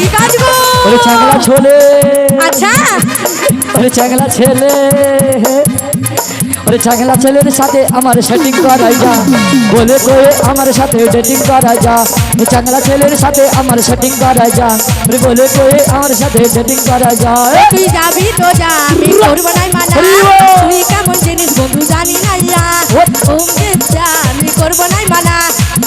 কি কাজ গো? ওরে চাংলা ছোলে, আচ্ছা ওরে চাংলা ছেলে, ওরে চাংলা ছেলের সাথে আমার সেটিং করাই যা, বলে কয়ে আমার সাথে ডেটিং করা যা। ওই চাংলা ছেলের সাথে আমার সেটিং করা যা, ওরে বলে কয়ে আমার সাথে ডেটিং করা যা। তুই যাবি তো যা, আমি করবো নাই মানা। তুই কেমন জিনিস বন্ধু জানি না ইয়া, তুমি যা আমি করবো নাই মানা।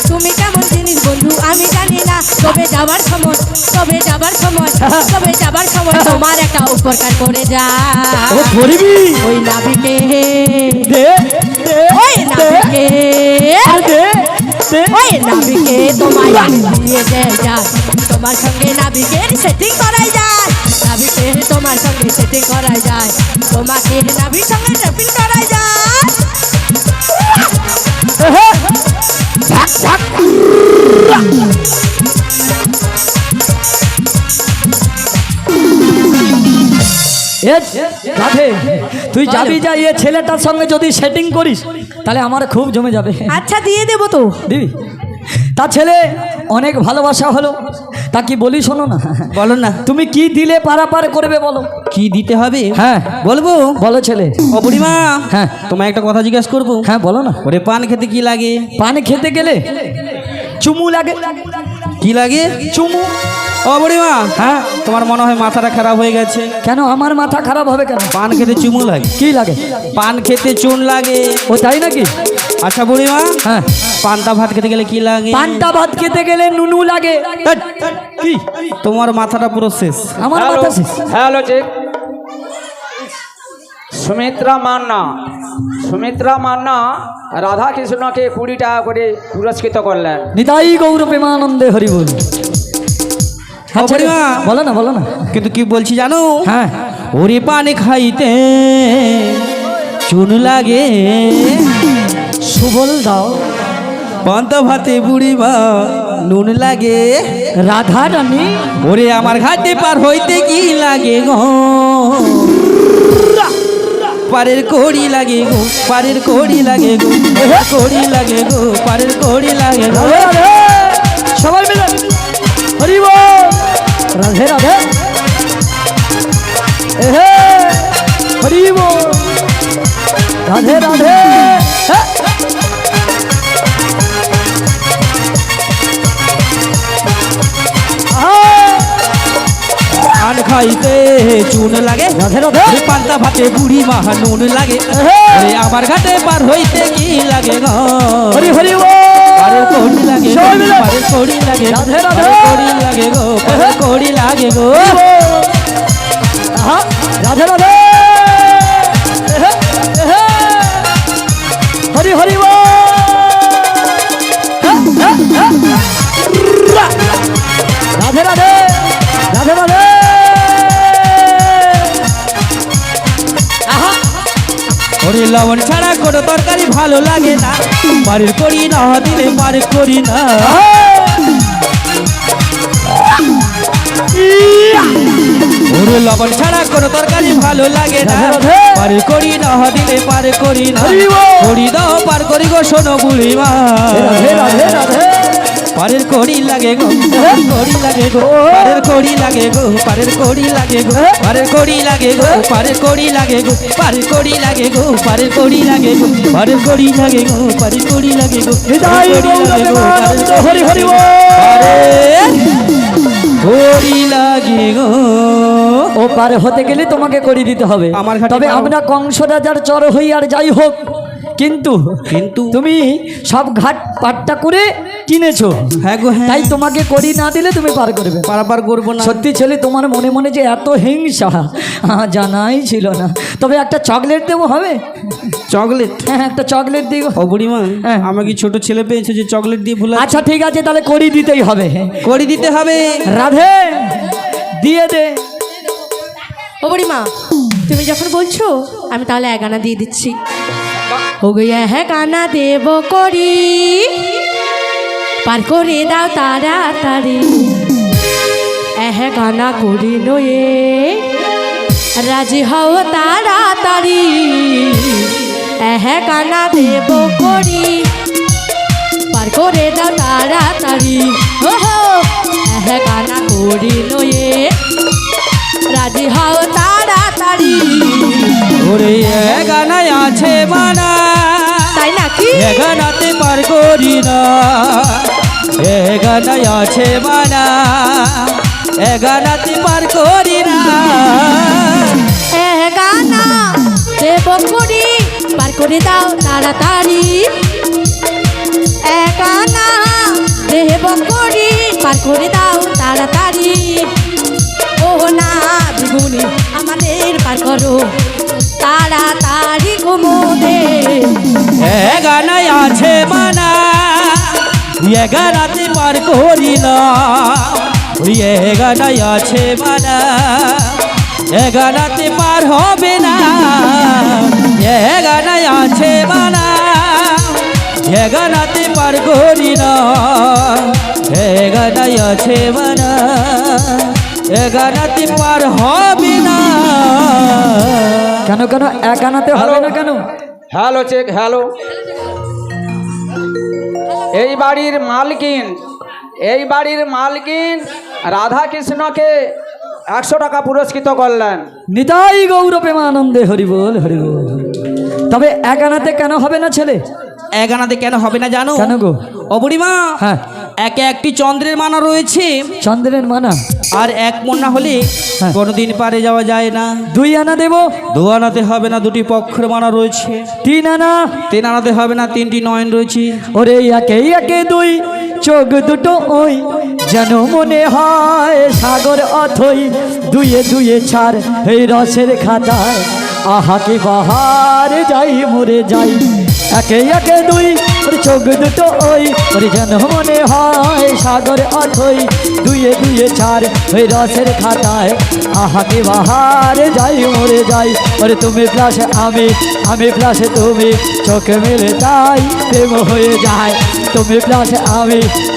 তুমি কেমন জিনিস বন্ধু আমি জানি না। তবে যাবার সময়, তবে যাবার সময়, তবে যাবার সময় তোমার একটা উপকার করে যা। ও করবি ওই নাবিকে, দে দে ওই নাবিকে, দে দে, ওই নাবিকে তোমায় দিয়ে দেয় যায়। তোমার সঙ্গে নাবিকের সেটিং করাই যায়, নাবিকে তোমার সঙ্গে সেটিং করাই যায়, তোমাকে নাবির সঙ্গে ট্যাপিং করাই যায়। ঝাক ঝাক। রাধে, তুই যাবি যা, এ ছেলেটার সঙ্গে যদি সেটিং করিস তাহলে আমার খুব জমে যাবে। আচ্ছা দিয়ে দেবো তো। দিবি? তার ছেলে অনেক ভালোবাসা হলো, তা কি বলি শোনো না। বলো না, তুমি কি দিলে পারাপার করবে বলো? কি দিতে হবে? হ্যাঁ বলবো। বলো ছেলে। ও বুড়িমা, হ্যাঁ তোমায় একটা কথা জিজ্ঞাসা করবো। হ্যাঁ বলো না। ওরে পান খেতে কি লাগে? পান খেতে গেলে চুমু লাগে। কি লাগে? চুমু। ও বুড়িমা, হ্যাঁ তোমার মনে হয় মাথাটা খারাপ হয়ে গেছে। কেন আমার মাথা খারাপ হবে কেন? পান খেতে চুমু লাগে? কি লাগে? পান খেতে চুন লাগে। ও তাই নাকি? আচ্ছা বুড়িমা, হ্যাঁ পান্তা ভাত খেতে গেলে কি লাগে? পান্তা ভাত খেতে গেলে নুনু লাগে। ধ্যাৎ, কি তোমার মাথাটা পুরো শেষ। আমার মাথা শেষ। Hello check. সুমিত্রা মান্না, সুমিত্রা মান্না রাধা কৃষ্ণকে 20 টাকা করে পুরস্কৃত করলেন। নিতাই গৌর প্রেমানন্দে হরি বল। ও বুড়িমা, বলো না বলো না। কিন্তু কি বলছি জানো? হ্যাঁ ওরে পান খাইতে চুন লাগে, সুবল দাও। পান্তা ভাতে বুড়িমা নুন লাগে। রাধা রানী, ওরে আমার ঘাটে পার হইতে কি লাগে গো? পারের কড়ি লাগে গো, পারের কড়ি লাগে গো, কড়ি লাগে গো, পারের কড়ি লাগে গো। রাধে রাধে, সবাই মিলে হরি বল। রাধে রাধে, এহে হরি বল। রাধে রাধে, হ্যাঁ। পান খাইতে চুন লাগে, রাধে রাধে, ওরে পান্তা ভাতে বুড়ি মা নুন লাগে। ওরে আমার ঘাটে পার হইতে কি লাগে গো? হরি হরি বল। পারের কড়ি লাগে গো, সবাই মিলে। পারের কড়ি লাগে গো, রাধে রাধে। পারের কড়ি লাগে গো, পারের কড়ি লাগে গো। আহা, রাধে রাধে, এহে, এহে, হরি হরি বল। হ্যাঁ, হ্যাঁ, হ্যাঁ। রাধে রাধে, রাধে রাধে। আহা, ওরে লবণ ছাড়া কোনো তরকারি ভালো লাগে না, পারের কড়ি না দিলে পারের কড়ি না। ওরে লবণ ছাড়া কোনো তরকারি ভালো লাগে না, পারের কড়ি না দিলে পারের কড়ি না। কড়ি দাও পার করি গো শোনো বুড়িমা, রাধে রাধে রাধে, পারের কড়ি লাগে গো, কড়ি লাগে গো, পারের কড়ি লাগে গো, পারের কড়ি লাগে গো, পারের কড়ি লাগে গো, পারের কড়ি লাগে গো, পারের কড়ি লাগে গো, পারের কড়ি লাগে গো, পারের কড়ি লাগে গো, পারের কড়ি লাগে গো, নিতাই গৌর প্রেমানন্দে হরি হরি বল। পারের কড়ি লাগে গো। ও পারে হতে গেলে তোমাকে করে দিতে হবে। আমার ঘাটে তবে পারো। আমরা কংস রাজার চর হই আর যাই হোক, কিন্তু কিন্তু তুমি সব ঘাট পাট্টা করে কিনেছো, হ্যাঁ গো হ্যাঁ, তাই তোমাকে করি না দিলে তুমি পার করবে না। পারাপার করবো না। সত্যি ছেলে, তোমার মনে মনে যে এত হিংসা জানাই ছিল না। তবে একটা চকলেট দেবো, হবে? চকলেট? হ্যাঁ একটা চকলেট দিব। ও বুড়িমা, হ্যাঁ। আমাকে ছোট ছেলে পেয়েছে যে চকলেট দিয়ে ভুলা। আচ্ছা ঠিক আছে, তাহলে করি দিতেই হবে। করে দিতে হবে। রাধে দিয়ে দে। ও বুড়িমা, তুমি যখন বলছো আমি তাহলে 1 আনা দিয়ে দিচ্ছি। ও গো 1 আনা দেব করি, পার করে দাও তাড়াতাড়ি। 1 আনা করি নয়ে, রাজি হও তাড়াতাড়ি। 1 আনা দেব করি, পার করে দাও তাড়াতাড়ি। ও হো গানা করি নয়ে রাজি হও তাড়াতাড়ি। ওরে এ গানায় আছে মানা, তাই নাকি? এ গানাতে পার করি না, এ গানায় আছে মানা, এ গানাতে পার করি না। এ গানা দেব করি পার করে দাও তাড়াতাড়ি। এ গানা দেব করি পার করে দাও তাড়াতাড়ি। ও না বিগুনি আমাদের পার করো তাড়াতাড়ি ঘুমোদে। এ গানায় আছে মানা, এ গানাতে পার করি না, এ গানায় আছে মানা, এ গানাতে পার হবে না, এ গানায় আছে মানা, এ গানাতে পার করি না, এ গানায় আছে মানা, এ গানাতে পার হবে না। কেন কেন এক আনাতে হবে না কেন? Hello check hello. এই বাড়ির মালকিন, এই বাড়ির মালকিন রাধা কৃষ্ণকে 100 টাকা পুরস্কৃত করলেন। নিতাই গৌর প্রেমানন্দে হরি বল হরি বল। তবে এক আনাতে কেন হবে না ছেলে? এক আনাতে কেন হবে না জানো? কেন গো? ও বুড়িমা, হ্যাঁ, একে একটি চন্দ্রের মানা রয়েছে, চন্দ্রের মানা আর এক মন হলে হ্যাঁ। কোনোদিন পারে যাওয়া যায় না। 2 আনা দেব। 2 আনাতে হবে না, 2টি পক্ষের মানা রয়েছে। 3 আনা। 3 আনাতে হবে না, 3টি নয়ন রয়েছে। ওরে একে একে 2 চোখ দুটো ওই যেন মনে হয় সাগর অথই। 2 2 4 এই রসের খাতায় আহা কি বাহার যাই মরে যাই। একে একে 2 ওরে চোখ দুটো ওই ওরে যেন মনে হয় সাগর অথই। 2 2 4 ওই রসের খাতায় আহা কি বাহার যাই মরে যাই। ওরে তুমি প্লাসে আমি প্লাসে তুমি, চোখে মেলে তাই প্রেম হয়ে যায়। তুমি প্লাসে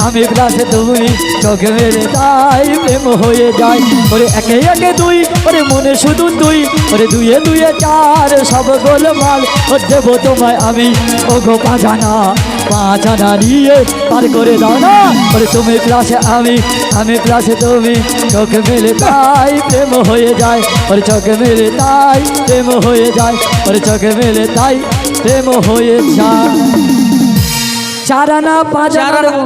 আমি প্লাসে তুমি, চোখে মেলে তাই প্রেম হয়ে যায়। ওরে একে একে 2 ওরে মনে শুধু 2 ওরে 2 2 4 সব গোলমাল। ও দেব তোমায় আমি ও গো 5 আনা নিয়ে পার করে দাও না। ওরে তুমি প্লাসে আমি প্লাসে তুমি, চোখে মেলে তাই প্রেম হয়ে যায়। ওরে চোখে মেলে তাই প্রেম হয়ে যায়। ওরে চোখে মেলে তাই প্রেম হয়ে যায়। 4 আনা 5 আনা দেবো।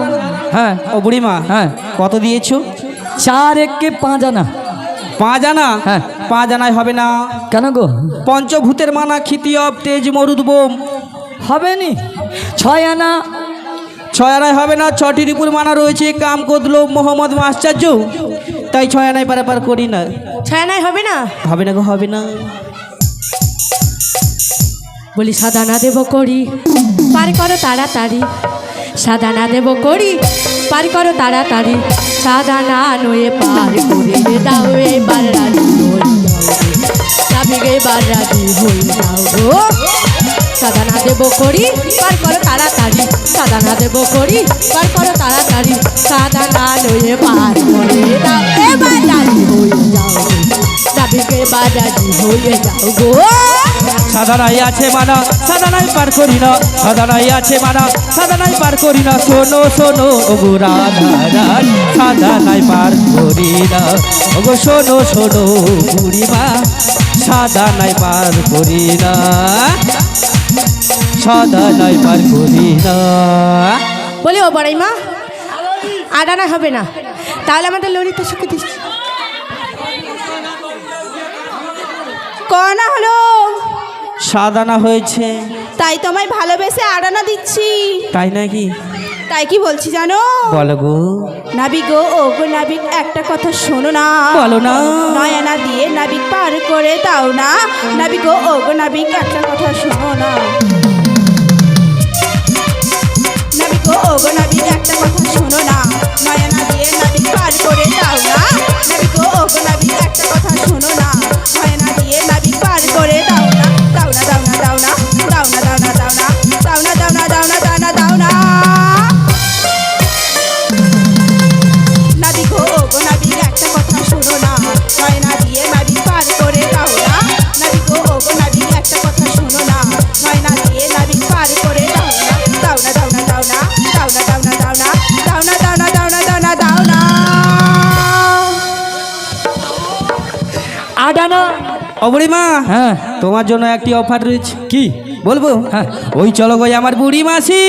হ্যাঁ ও বুড়িমা, হ্যাঁ, কত দিয়েছো? 4 একে 5 আনা। 5 আনা? হ্যাঁ। 5 আনায় হবে না। কেন গো? পঞ্চভূতের মানা ক্ষিতিয়ব তেজ মরুদ বোম। হবে নি। 6 আনা। 6 আনায় হবে না, 6টির উপর মানা রয়েছে কাম কদলো মোহাম্মদ আশ্চর্য, তাই 6 আনায় পারাপার করি না। 6 আনায় হবে না? হবে না গো, হবে না। বলি সাদানা দেব করি পার করো তাড়াতাড়ি। সাদানা দেব করি পার করো তাড়াতাড়ি। সাদানা নয়ে পার করে দাও এবার রাজি হয়ে যাও। সাবিগে এবার রাজি হয়ে যাও গো। সাদানা দেব করি পার করো তাড়াতাড়ি। সাদানা দেব করি পার করো তাড়াতাড়ি। সাদানা নয়ে পার করে দাও এবার রাজি হয়ে যাও। সাবিগে এবার রাজি হয়ে যাও গো। সাদানাই আছে মানা, সাদানাই পার করি না, সাদানাই আছে মানা, সাদানাই পার করি না। শোনো শোনো ওগো রাধা রানী, সাদানাই পার করি না। ওগো শোনো শোনো বুড়িমা, সাদানাই পার করি না, সাদানাই পার করি না। বলি ও বড়াই মা, 8 আনা হবে না, তাহলে আমাদের ললিতা সুখে দিচ্ছি। কনা হলো? 7 আনা হয়েছে। তাই তোমায় ভালোবেসে 8 আনা দিচ্ছি। তাই নাকি? তাই কি বলছি জানো? বলো গো। নাবিক গো, ও গো নাবিক, একটা কথা শোনো না। বলো না। 9 আনা দিয়ে নাবিক পার করে দাও না। নাবিক গো, ও গো নাবিক, একটা কথা শোনো না। নাবিক গো, ও গো নাবিক, একটা কথা শোনো না। 9 আনা দিয়ে নাবিক পার করে দাও না। নাবিক গো, ও গো নাবিক, একটা কথা শোনো না। 9 আনা দিয়ে নাবিক পার করে দাও না। দাও না দাও না দাও না দাও না দাও না দাও না দাও না দাও না দাও না দাও না দাও না। নাবিক গো, ও গো নাবিক, একটা কথা শোনো না। 9 আনা দিয়ে নাবিক পার করে দাও না। নাবিক গো, ও গো নাবিক, একটা কথা শোনো না। 9 আনা দিয়ে নাবিক পার করে দাও না। দাও না দাও না দাও না দাও না দাও না দাও না দাও না দাও না দাও না দাও না দাও না। আটানা। ও বুড়িমা, হ্যাঁ তোমার জন্য একটি অফার রয়েছে। কি বলবো? হ্যাঁ ওই চলো গো আমার বুড়ি মাসি,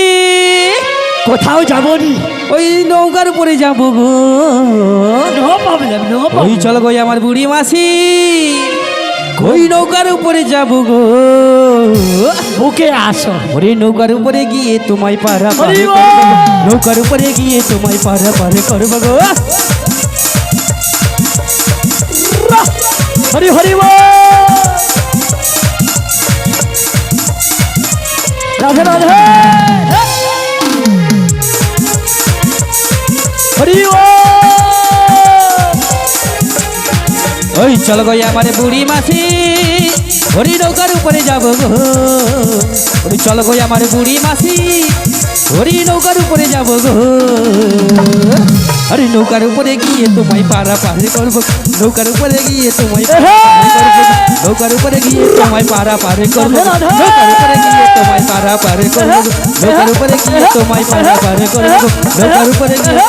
কোথাও যাবো নি। ওই নৌকার উপরে যাবো গো। নো প্রবলেম নো ওই প্রবলেম। চলো গো আমার বুড়ি মাসি, ওই নৌকার উপরে যাবো গো। বুকে আসো। ওরে নৌকার উপরে গিয়ে তোমায় পারা পারে হরি বল। করবো গো। নৌকার উপরে গিয়ে তোমায় পারা পারে করবো গো। হরি হরি বল। রাধে রাধে। হরি বল। ওই চলো গো আমার বুড়ি মাসি, ওরে নৌকার উপরে যাবো গো। ওরে চলো গো আমার বুড়ি মাসি, ওরে নৌকার উপরে যাবো গো। আরে নৌকার উপরে গিয়ে তোমায় পারা পারে করবো। নৌকার উপরে গিয়ে তোমায় পারা পারে করবো। নৌকার উপরে গিয়ে তোমায় পারা পারে করবো। নৌকার উপরে গিয়ে তোমায় পারা পারে করবো। নৌকার উপরে গিয়ে তোমায় পারা পারে করবো। নৌকার উপরে গিয়ে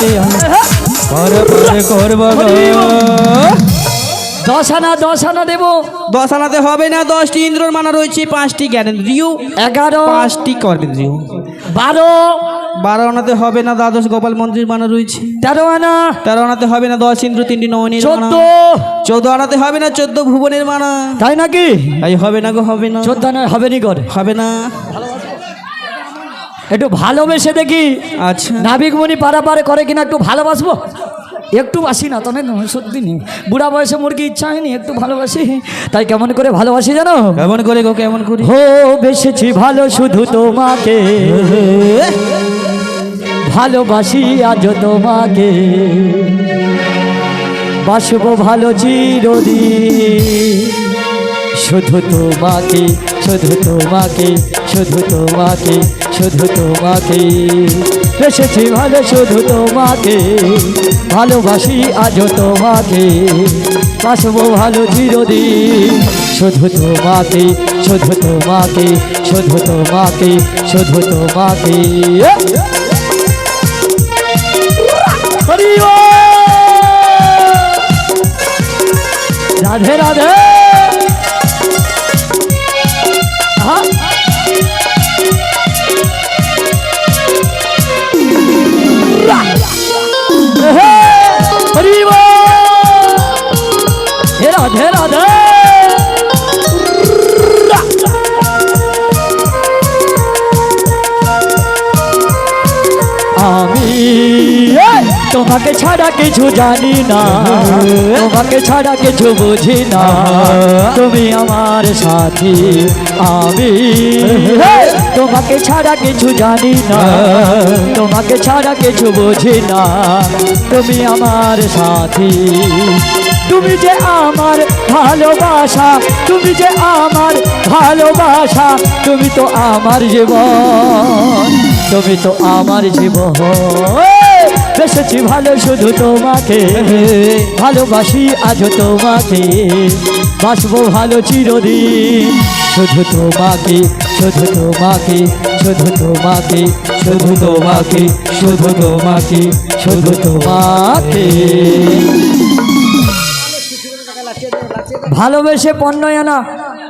পারা পারে করবো গো। 10 আনা দেবো। 10 আনাতে হবে না, 10টি ইন্দ্রর মানা রয়েছে, 5টি জ্ঞানেন্দ্রিয়, 11 5টি কর্মেন্দ্রিয়। 12 12 আনাতে হবে না, দ্বাদশ গোপাল মন্দির মানা রয়েছে। 13 আনা 13 আনাতে হবে না, 10 ইন্দ্র 3টি নয়নের মানা। 14 14 আনাতে হবে না, 14 ভুবনের মানা। তাই নাকি? তাই হবে না গো, হবে না, 14 আনা হবে নি করে। হবে না। একটু ভালোবেসে দেখি আচ্ছা নাবিকমণি পারাপারে করে কিনা, একটু ভালোবাসবো। একটু বাসি না তবে সত্যি নেই, বুড়া বয়সে মোর কি ইচ্ছা হয়নি একটু ভালোবাসি। তাই কেমন করে ভালোবাসি জানো? কেমন করে গো, কেমন করে? হো বেসেছি ভালো শুধু তোমাকে, ভালোবাসি আজ তোমাকে, বাসবো ভালো চিরদিন, শুধু তোমাকে শুধু তোমাকে শুধু তোমাকে শুধু তোমাকে, বেসেছি ভালো শুধু তোমাকে, ভালোবাসি আজ তোমাকে, বাসবো ভালো চিরদিন, শুধু তোমাকে শুধু তোমাকে শুধু তোমাকে শুধু তোমাকে। হরি বল। রাধে রাধে। আহা। হে, হরি বল। হে রাধে রাধে। আমি তোমাকে ছাড়া কিছু জানি না, তোমাকে ছাড়া কিছু বুঝি না, তুমি আমার সাথী। আমি তোমাকে ছাড়া কিছু জানি না, তোমাকে ছাড়া কিছু বুঝি না, তুমি আমার সাথী। তুমি যে আমার ভালোবাসা, তুমি যে আমার ভালোবাসা, তুমি তো আমার জীবন, তুমি তো আমার জীবন। বেসেছি ভালো শুধু তোমাকে, ভালোবাসি আজ তোমাকে, বাসবো ভালো চিরদিন, শুধু তোমাকে শুধু তোমাকে শুধু তোমাকে শুধু তোমাকে শুধু তোমাকে শুধু তোমাকে। ভালোবেসে পণ্য আনা।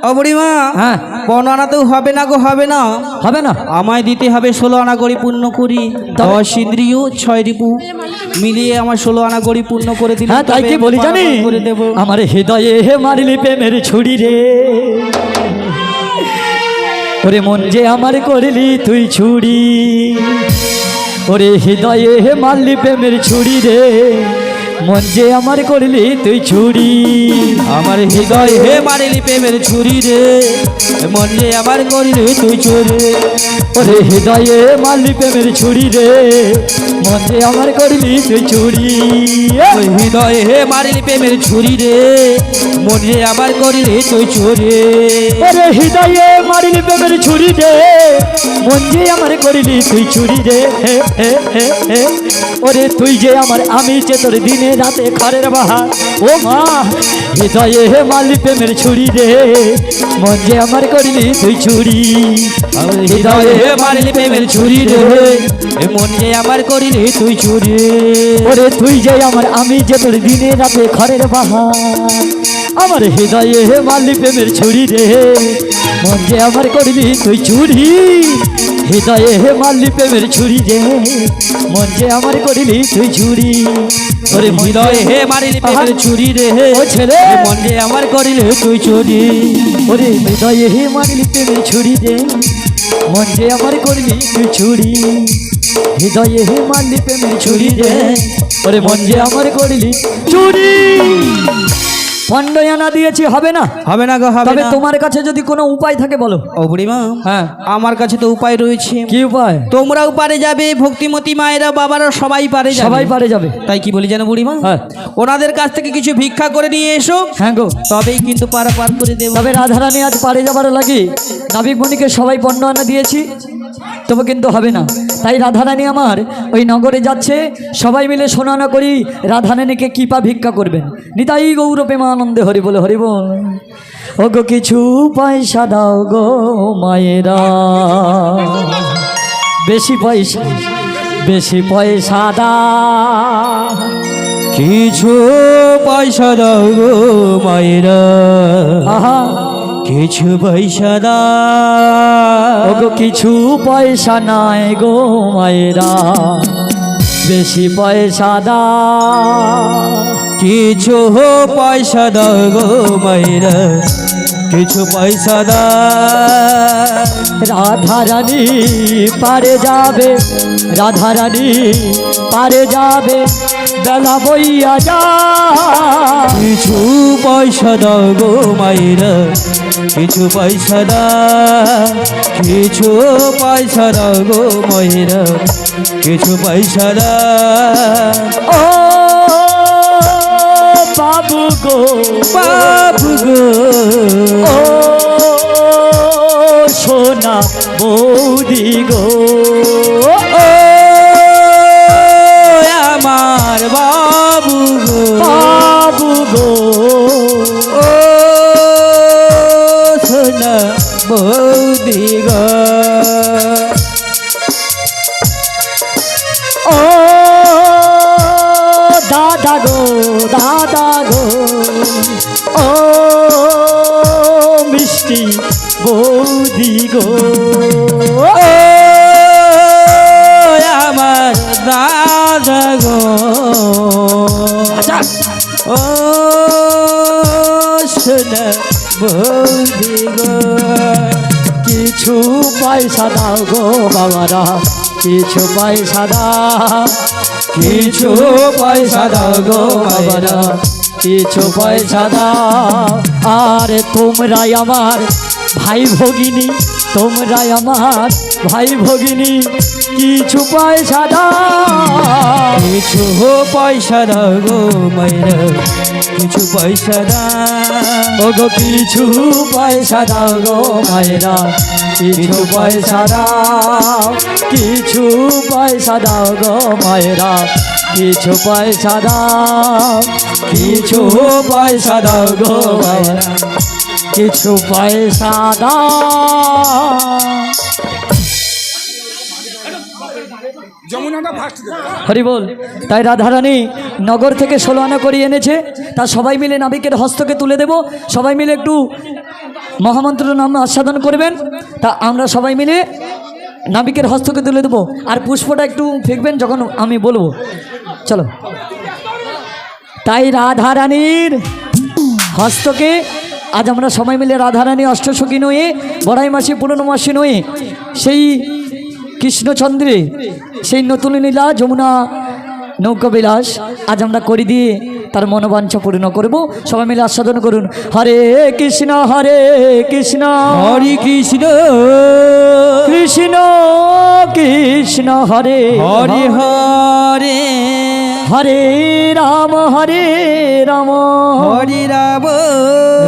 ও বুড়িমা, হ্যাঁ 15 আনাতেও হবে না গো, হবে না। হবে না? আমায় দিতে হবে 16 আনা গড়ি পূর্ণ করি। 10 ইন্দ্রিয় 6 রিপু মিলিয়ে আমার 16 আনা গড়ি পূর্ণ করে দিলে হ্যাঁ তাই কি বলি জানি, করে দেব। আমার হৃদয়ে হে মারিলি প্রেমের ছুরি রে, ওরে মন যে আমার করলি তুই ছুরি, ওরে হৃদয়ে হে মারলি প্রেমের ছুরি রে, মন যে আমার করলি তুই ছুরি, আমার হৃদয় হে মারিলি প্রেমের ছুরি রে, মন যে আমার করলি তুই ছুরি। ওরে হৃদয়ে মারলি প্রেমের ছুরি রে, মন যে আমার করলি তুই ছুরি। ওই হৃদয় হে মারিলি প্রেমের ছুরি রে, মন যে আমার করলি তুই ছুরি। ওরে হৃদয়ে মারিলি প্রেমের ছুরি রে, মন যে আমার করলি তুই ছুরি রে। হে হে হে হে। ওরে তুই যে আমার, আমি যে তোর দিনে রাতে ঘরের বাহার। ও মা, হৃদয়ে হে মারলি প্রেমের ছুরি রে, মন যে আমার করলি তুই ছুরি। আমার হৃদয় হে মারিলি প্রেমের ছুরি রে, মন যে আমার করলি তুই ছুরি। ওরে তুই যে আমার, আমি যে তোর দিনে রাতে ঘরের বাহার। আমার হৃদয়ে মারলি প্রেমের ছুরি রে, মন যে আমার করলি তুই চুরি। হৃদয়ে মারলি প্রেমের ছুরি রে, মন যে আমার করলি তুই চুরি। ওরে হৃদয়ে হে মারিলি প্রেমের ছুরি রে, ও ছেলে মন যে আমার করিলে তুই চুরি। ওরে হৃদয়ে হে মারলি প্রেমের ছুরি রে, মন যে আমার করলি তুই চুরি। হৃদয়ে হে মারলি প্রেমের ছুরি রে, ওরে মন যে আমার করলি চুরি। পণ্ডয়ানা দিয়েছি হবে না, হবে না গো, হবে তবে না। তোমার কাছে যদি কোনো উপায় থাকে বলো। ও বুড়িমা, হ্যাঁ আমার কাছে তো উপায় রয়েছে। কি উপায়? তোমরাও পারে যাবে, ভক্তিমতী মায়েরা বাবারা সবাই পারে যাবে। সবাই পারে যাবে। তাই কি বলি জানো বুড়িমা, হ্যাঁ। ওনাদের কাছ থেকে কিছু ভিক্ষা করে নিয়ে এসো, হ্যাঁ গো, তবেই কিন্তু পারা পার করে দেবো। তবে রাধারানী আজ পারে যাবার লাগি নাবিক মণিকে সবাই পণ্ডয়ানা দিয়েছি, তবে কিন্তু হবে না। তাই রাধারানী আমার ওই নগরে যাচ্ছে, সবাই মিলে শোনানো করি রাধারানীকে কৃপা ভিক্ষা করবেন। নিতাই গৌর প্রেমানন্দে হরি বলে হরি বল। ও গো কিছু পয়সা দাও গো মায়েরা, বেশি পয়সা বেশি পয়সা দাও। কিছু পয়সা দাও গো মায়েরা, আহা কিছু পয়সা দাও। ও গো কিছু পয়সা নাই গো মায়েরা, বেশি পয়সা দাও। কিছু পয়সা দাও গো মায়েরা, কিছু পয়সা দাও। রাধারানী পারে যাবে, রাধারানী পারে যাবে, বেলা বইয়া যা। কিছু পয়সা দাও গো মায়েরা, কিছু পয়সা দাও। কিছু পয়সা দাও গো মায়েরা, কিছু পয়সা দাও। ও বাবু গো, বাবু গো, ও সোনা বৌদি গো, ও আমার বাবু গো, বাবু গো, ও সোনা বৌদি গো। ও দাদা গো, দাদা গো, ও মিষ্টি বৌদি গো, ও আমার দাদা গো, ও সোনা বৌদি গো। কিছু পয়সা দাও গো বাবারা, কিছু পয়সা দাও। কিছু পয়সা দাও গো বাবারা, কিছু পয়সা দাও। আর তোমরাই আমার ভাই ভগিনী, তোমরাই আমার ভাই ভগিনী, কিছু পয়সা দাও। কিছু পয়সা দাও গো মায়েরা, কিছু পয়সা দাও। ও গো কিছু পয়সা দাও গো মায়েরা, কিছু পয়সা দাও। কিছু পয়সা দাও গো মায়েরা, কিছু পয়সা দাও। কিছু পয়সা দাও গো মায়েরা, কিছু পয়সা দাও। হরি বল। তাই রাধারানী নগর থেকে 16 আনা করিয়ে এনেছে, তা সবাই মিলে নাবিকের হস্তকে তুলে দেব। সবাই মিলে একটু মহামন্ত্র নাম আস্বাদন করবেন। তা আমরা সবাই মিলে নাবিকের হস্তকে তুলে দেবো, আর পুষ্পটা একটু ফেঁকবেন যখন আমি বলবো। চলো। তাই রাধারানীর হস্তকে আজ আমরা সবাই মিলে রাধারানী অষ্টসখী নয়ে, বড়াই মাসি পুরনো মাসি নয়ে, সেই কৃষ্ণচন্দ্রে সেই নতুন লীলা যমুনা নৌকা বিলাস আজ আমরা করে দিয়ে তার মনোবাঞ্ছা পূর্ণ করব। সবাই মিলে আস্বাদন করুন। হরে কৃষ্ণ হরে কৃষ্ণ, হরে কৃষ্ণ কৃষ্ণ কৃষ্ণ হরে হরে হরে, হরে রাম হরে রাম, হরে রাম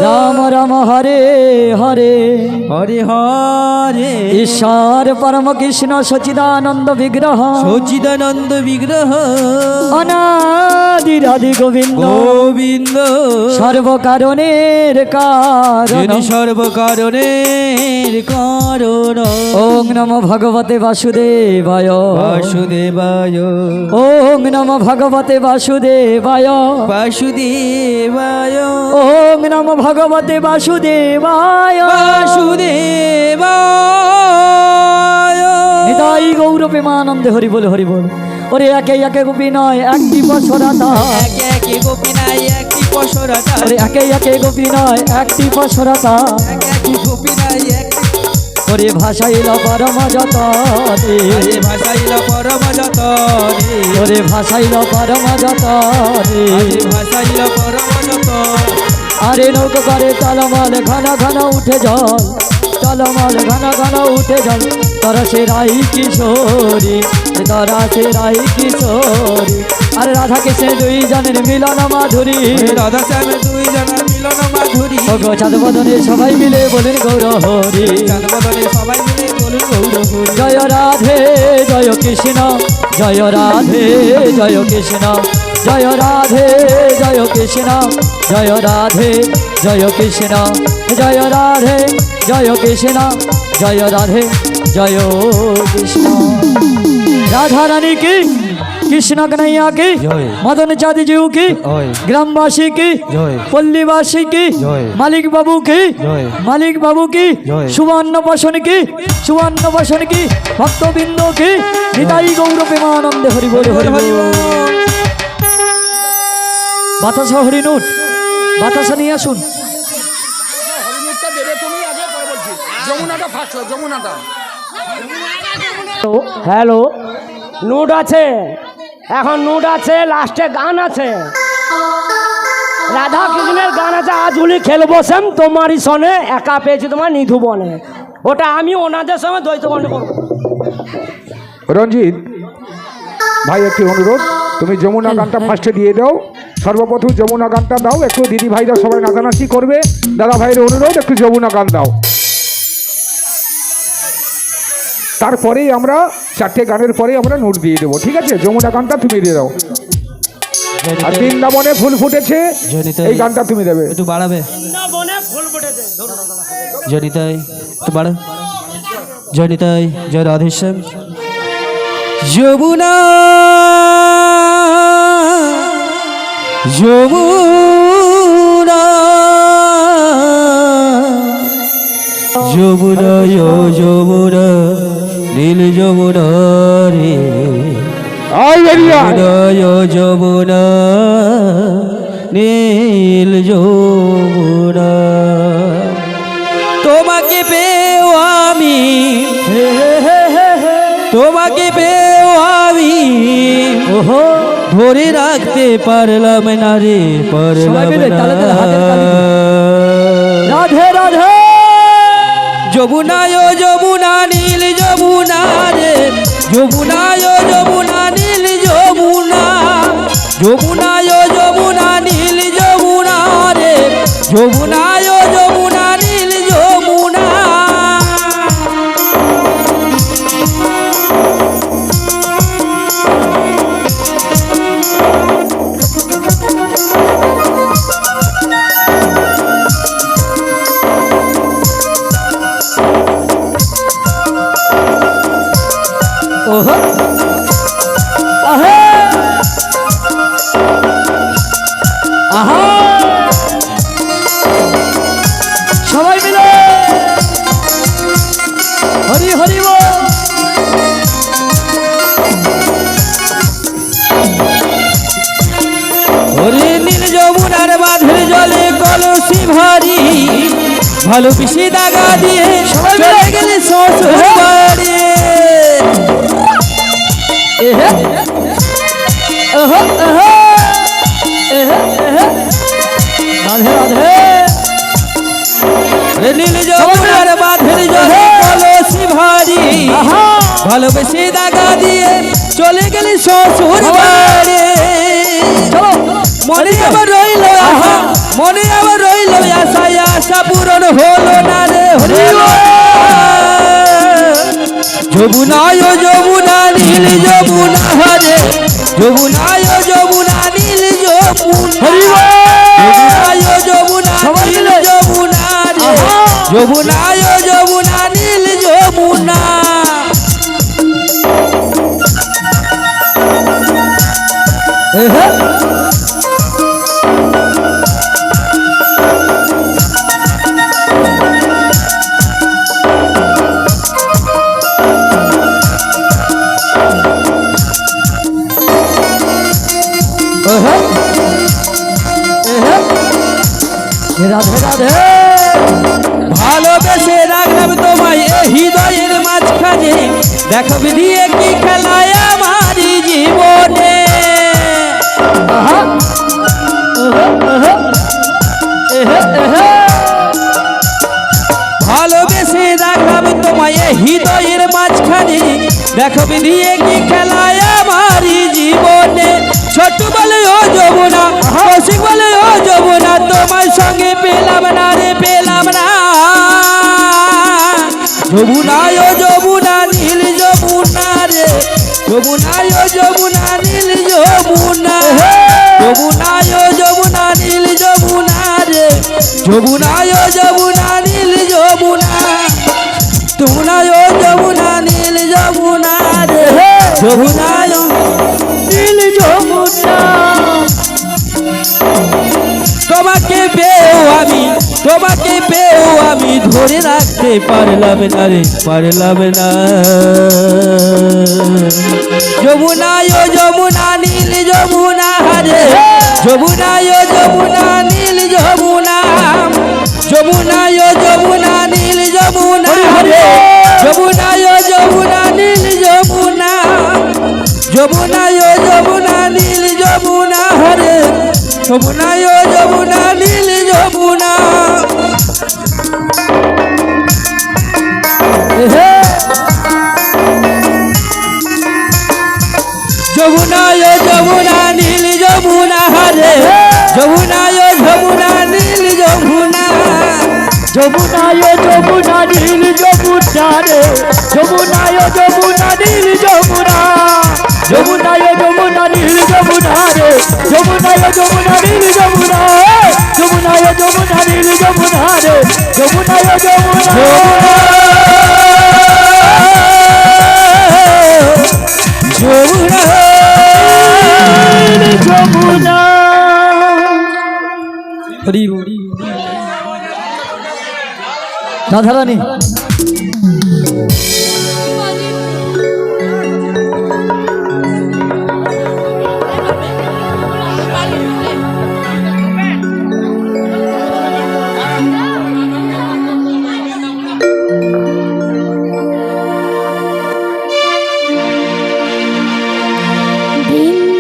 রাম রাম হরে হরে, হরে হরে। ঈশ্বর পরম কৃষ্ণ সচিদানন্দ বিগ্রহ, সচিদানন্দ বিগ্রহ, অনাদিরাদি গোবিন্দ গোবিন্দ সর্বকারণের কারণ, যিনি সর্বকারণের কারণ। ওং নমো ভগবতে বাসুদেবায়, বাসুদেবায়, ওং নমো ভগবতে ভগবতে বাসুদেবায় বাসুদেবায় ওম নমো ভগবতে বাসুদেবায় বাসুদেবায় নিতাই গৌর প্রেমানন্দে হরি বল হরি বল। ওরে একে একে গোপী নয় একটি পশরাতা, একে একে গোপী নাই একটি পশরাতা, ওরে একে একে গোপী নয় একটি পশরাতা, একে একে গোপী নাই একটি ওরে ভাষাইল পরম যত রে, আরে ভাষাইল পরম যত রে, ওরে ভাষাইল পরম যত রে। আরে ভাষাইল পরম যত, আরে নৌকো করে টলমল ঘন ঘন উঠে জল, টলমল ঘন ঘন উঠে জল। তরা সে রাই কিশোরী, তরা সে রাই কিশোরী। আরে রাধা কৃষ্ণ দুই জনের মিলন মাধুরী, রাধা শ্যাম দুই জনের মিলন মাধুরী। ওগো চাঁদ বদনে সবাই মিলে বলেন গৌর হরি, চাঁদ বদনে সবাই মিলে বলুন গৌর হরি। জয় রাধে জয় কৃষ্ণ, জয় রাধে জয় কৃষ্ণ, জয় রাধে জয় কৃষ্ণ, জয় রাধে জয় কৃষ্ণ, জয় রাধে জয় কৃষ্ণ, জয় রাধে জয় কৃষ্ণ। রাধা রানী কি, কৃষ্ণ কन्हैया की, জয়। मदन चाँद जी की, জয়। ग्रामवासी की, জয়। पल्लीवासी की, জয়। मालिक बाबू की, জয়। मालिक बाबू की, জয়। सुवर्ण बसन की, सुवर्ण बसन की, भक्तबिंद की, निताई गौर प्रेमानंद हरि बोल हरि बोल। বাতাসা হরিণুট, বাতাসা নিয়ে আসুন। হ্যালো, নুড আছে, এখন নুড আছে, লাস্টে গান আছে, রাধা কৃষ্ণের গান আছে। আজ উলি খেলবো সেম তোমারই সনে, একা পেয়েছি তোমার নিধু বনে। ওটা আমি ওনাদের সঙ্গে দ্বৈত গণ্ড করবো। রঞ্জিত ভাই একটি অনুরোধ, তুমি যমুনা গানটা ফার্স্টে দিয়ে দাও। সর্বপ্রথম যমুনা গানটা দাও, একটু দিদি ভাইরা সবাই নাচানাচি করবে। দাদা ভাইয়ের অনুরোধ, একটু যমুনা গান দাও। তারপরেই আমরা চারটে গানের পরে আমরা নোট দিয়ে দেবো, ঠিক আছে? যমুনা গানটা তুমি দিয়ে দাও। আর বৃন্দাবনে ফুল ফুটেছে, এই গানটা তুমি দেবে। একটু বাড়াবে জনিতাই, একটু বাড়া জনিতাই। জয় রাধেশ্যাম। যমুনা যমুনা যমুনা যমুনা নীল যমুনা রে, আয় বেরিয়া যমুনা নীল যমুনা। তোমাকে পেও আমি, তোমাকে পেও আমি, ওহো ধরে রাখতে পারলাম না রে, পারলাম সবাই মিলে তালে তালে হাতের তালি না। রাধে রাধে। যমুনা ও যমুনা নীল যমুনা রে, যমুনা ও যমুনা নীল যমুনা, যমুনা ও যমুনা নীল যমুনা রে, যমুনা ও যমুনা নীল যমুনা। ওহো আহে আহা, সবাই মিলে হরি হরি বল। ওরে নীল যমুনার বাঁধের জলে কলসি ভারী, ভালো পিসি দাগা দিয়ে চলে গেলে শ্বশুর বাড়ি। এহে ওহো ওহো এহে এহে রাধে রাধে। ওরে নীল যমুনার বাঁধের জলে কলসি ভারী, আহা ভালোবেসে দাগা দিয়ে চলে গেলে শ্বশুর বাড়ি। চলো মনে আবার রইল আশা, মনে আবার রইল আশা, আশা পূরণ হলো না রে। হরি যমুনা ও যমুনা নীল যমুনা হরে, যমুনা ও যমুনা নীল যমুনা, যমুনা ও যমুনা নীল যমুনা রে, যমুনা ও যমুনা নীল যমুনা। রাধে রাধে ভালোবেসে রাখলাম তোমায় এ হৃদয়ের মাঝখানে দেখো দিয়ে কি খেলায় আমার জীবনে আহা ভালোবেসে রাখলাম তোমায় এ হৃদয়ের মাঝখানে দেখো দিয়ে কি খেলায় আমার জীবনে ছোট বলে ও যমুনা কৌশিক বলে ও যমুনা তোমার সঙ্গে পেলাম না রে পেলাম না যমুনা ও যমুনা নীল যমুনা রে যমুনা ও যমুনা নীল যমুনা যমুনা ও যমুনা নীল যমুনা রে যমুনা ও যমুনা নীল যমুনা যমুনা ও যমুনা নীল যমুনা রে যমুনা ও নীল যমুনা তোমাকে পেও আমি ধরে রাখতে পারলাম না রে পারলাম না যমুনা ও যমুনা নীল যমুনা রে যমুনা ও যমুনা নীল যমুনা যমুনা ও যমুনা নীল যমুনা রে যমুনা ও যমুনা নীল যমুনা যমুনা ও যমুনা নীল যমুনা রে যমুনা ও যমুনা নীল যমুনা যমুনা ও যমুনা নীল যমুনা রে যমুনা ও যমুনা নীল যমুনা যমুনা ও যমুনা নীল যমুনা রে যমুনা ও যমুনা নীল যমুনা যমুনা ও যমুনা নীল যমুনা রে যমুনা ও যমুনা নীল যমুনা যমুনা ও যমুনা নীল যমুনা রে যমুনা ও যমুনা যমুনা হরি হরি রাধারানী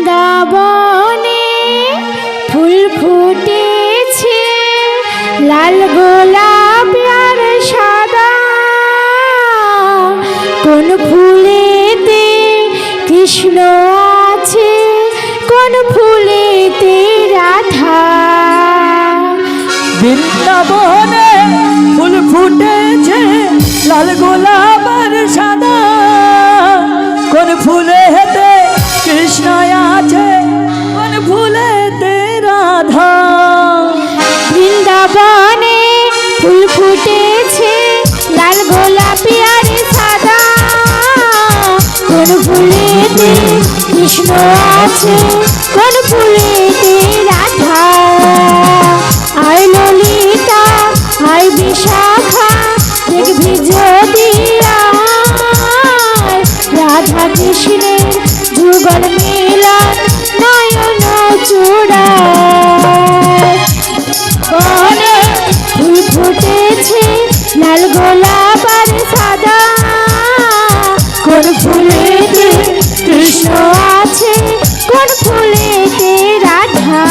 বৃন্দাবনে ফুল ফুটেছে লাল গোলাপ আর সাদা কোন ফুলেতে কৃষ্ণ আছে কোন ফুলেতে রাধা বৃন্দাবনে ফুল ফুটেছে লাল গোলাপ আর সাদা কোন ফুলে হেতে কৃষ্ণ আছে কোন ফুলেতে রাধা বৃন্দাবনে ফুল ফুটেছে লাল গোলাপি আর সাদা কোন ফুলেতে কৃষ্ণ আছে কোন ফুলেতে রাধা আয় ললিতা আয় বিশাখা দেখবি যদি রাধা কৃষ্ণের যুগল মিলন নয়ন চূড়ায় বনে ফুল ফুটেছে লাল গোলাপ আর সাদা কোন ফুলেতে কৃষ্ণ আছে কোন ফুলেতে রাধা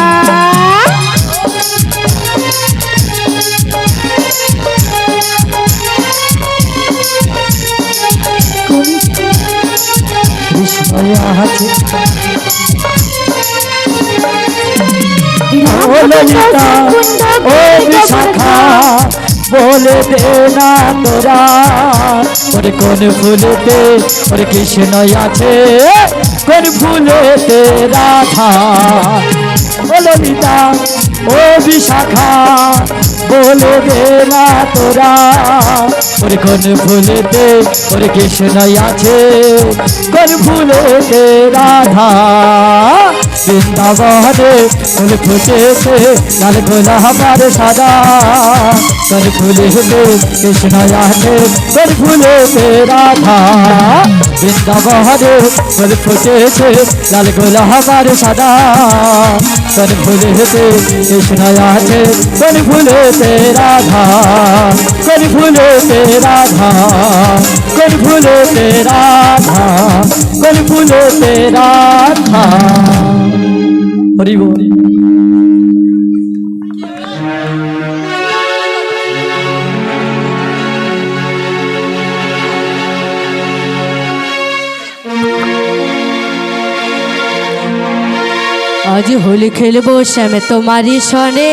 কৃষ্ণ আছে ও ললিতা ও বিশাখা বলে দে না তোরা ওরে কোন ফুলেতে ওরে কৃষ্ণ আছে কোন ফুলেতে রাধা ও ললিতা ও বিশাখা বলে দে না তোরা ওরে কোন ফুলেতে ওরে কৃষ্ণ আছে কোন ফুলেতে রাধা বৃন্দাবনে ফুল ফুটেছে লাল গোলাপ সাদা কোন ফুলেতে কৃষ্ণ আছে কোন ফুলেতে রাধা বৃন্দাবনে ফুল ফুটেছে লাল গোলাপ সাদা কোন ফুলেতে কৃষ্ণ আছে কোন ফুলেতে রাধা কোন ফুলেতে রাধা কোন ফুলেতে রাধা কোন ফুলেতে রাধা হরি বল আজ হোলি খেলবো শ্যামে তোমারই সনে